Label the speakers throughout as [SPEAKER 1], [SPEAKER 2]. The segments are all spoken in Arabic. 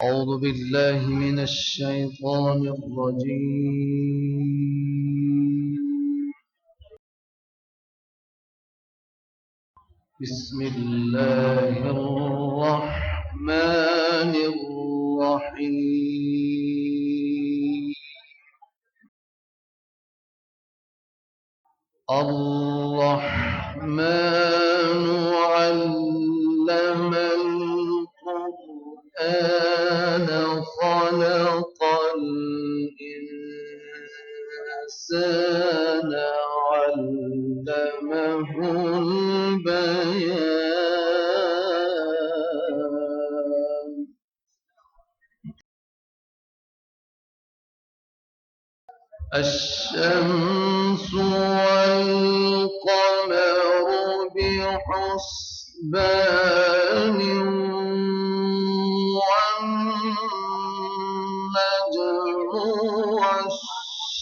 [SPEAKER 1] أعوذ بالله من الشيطان الرجيم. بسم الله الرحمن الرحيم. الرحمن علم القرآن خلق الإنسان علمه البيان. الشمس والقمر بحسبان والنجم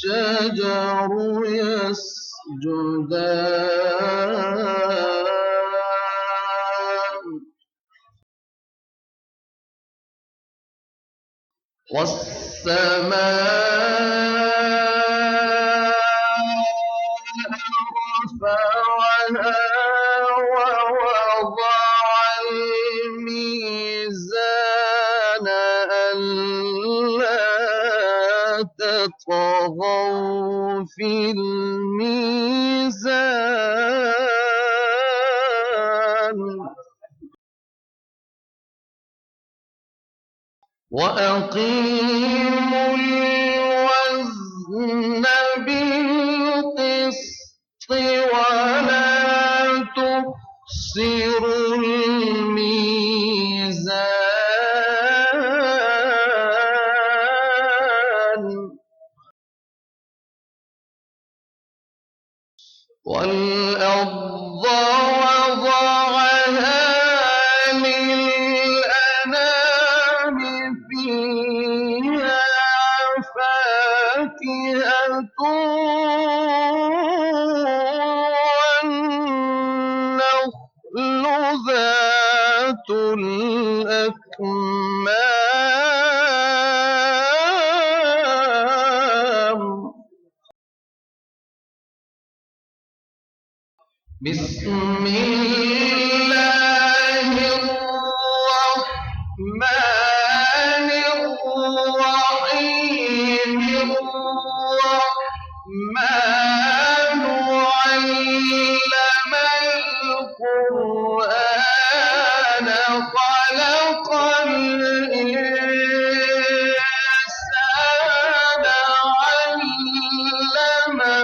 [SPEAKER 1] والشجر يسجدان والسماء رفعها ووضع الميزان ألا تطغوا في الميزان وأقيموا الوزن بالقسط ولا تخسروا الميزان والأرض وضعها للأنام فيها فاكهة والنخل ذات الأكمام. بسم الله الرحمن الرحيم. الرحمن علم القرآن خلق الإنسان علمه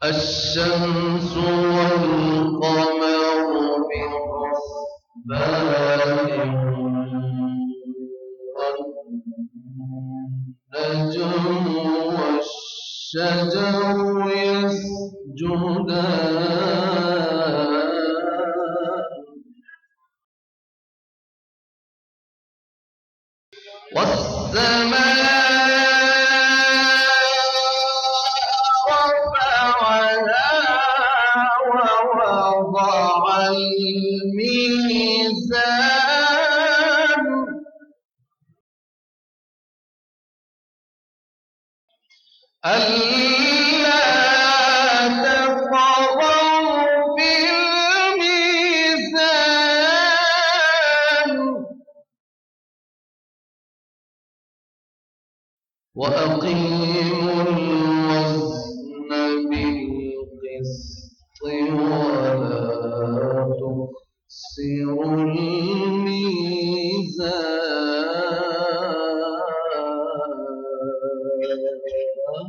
[SPEAKER 1] الشمس والقمر بحسبان والنجم والشجر يسجدان والسماء ووضع الميزان ألا تطغوا في الميزان وأقيموا الوزن بالقسط ولا تخسروا الميزان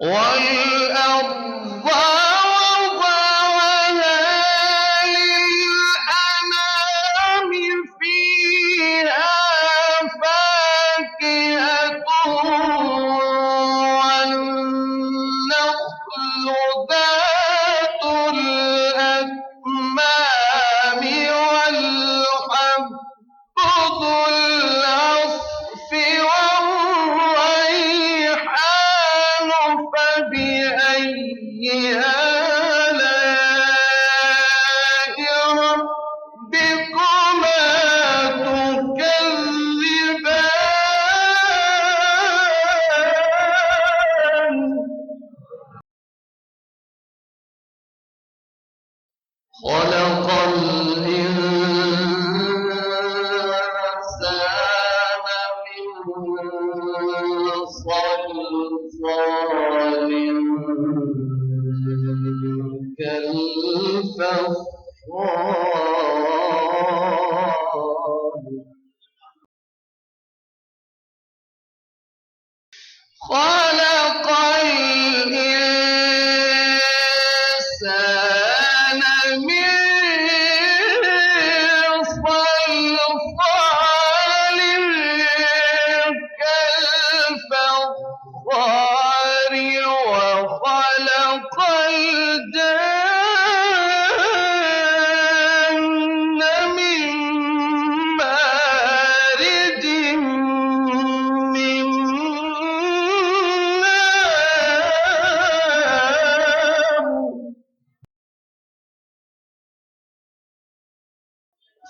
[SPEAKER 1] والأرض وضعها للأنام فيها فاكهة والنخل ذات الأكمام والحب ذو العصف صلصال كالفخار خلق الإنسان من صلصال كالفخار وخلق الجن من مارج من نار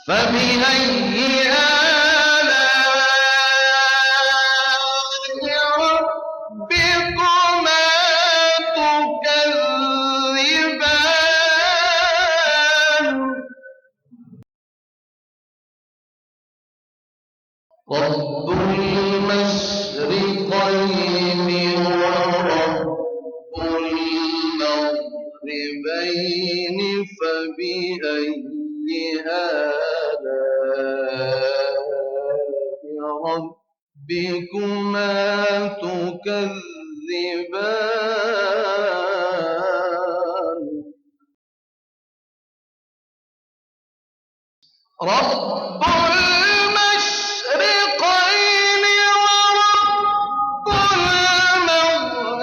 [SPEAKER 1] فبأي آلاء ربكما تكذبان رب المشرقين ورب المغربين فبأي آلاء ربكما تكذبان رب المشرقين ورب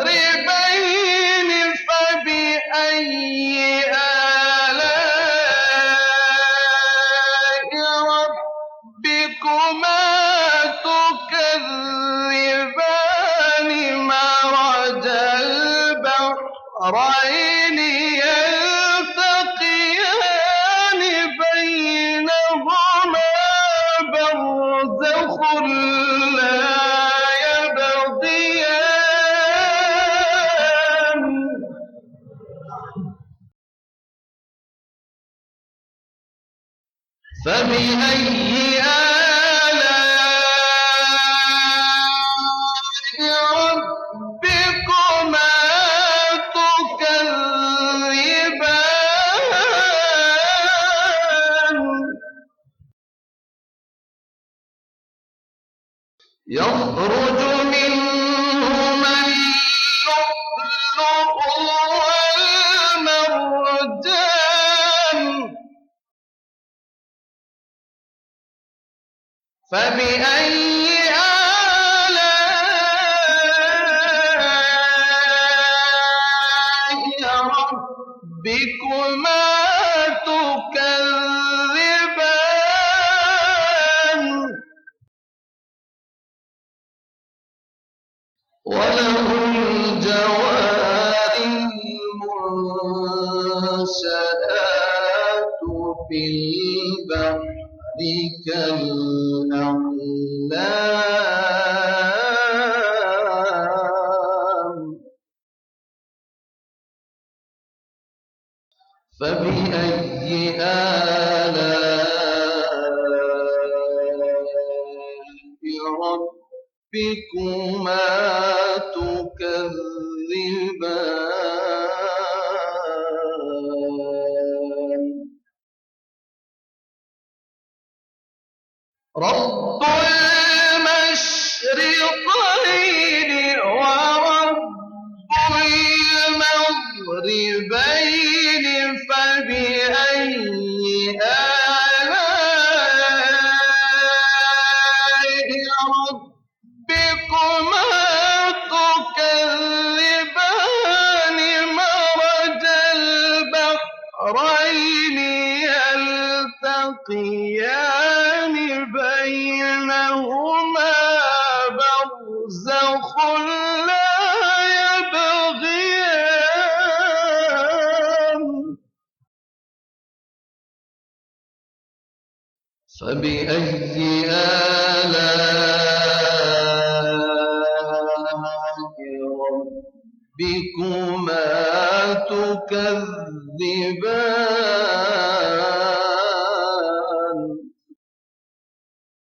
[SPEAKER 1] المغربين فبأي آلاء ربكما تكذبان مرج البحرين يلتقيان بينهما برزخ لا يبغيان فبأي آلاء ربكما تكذبان يخرج منهما اللؤلؤ والمرجان فبأي آلاء ربكما تكذبان وله الجوار المنشآت في البحر كالأعلام فبأي آلاء ربكما تكذبان رب المشرقين ورب المغربين فبأي آلاء ربكما تكذبان مرج البحرين يلتقيان بينهما برزخ لا يبغيان فبأي آلاء ربكما تكذبان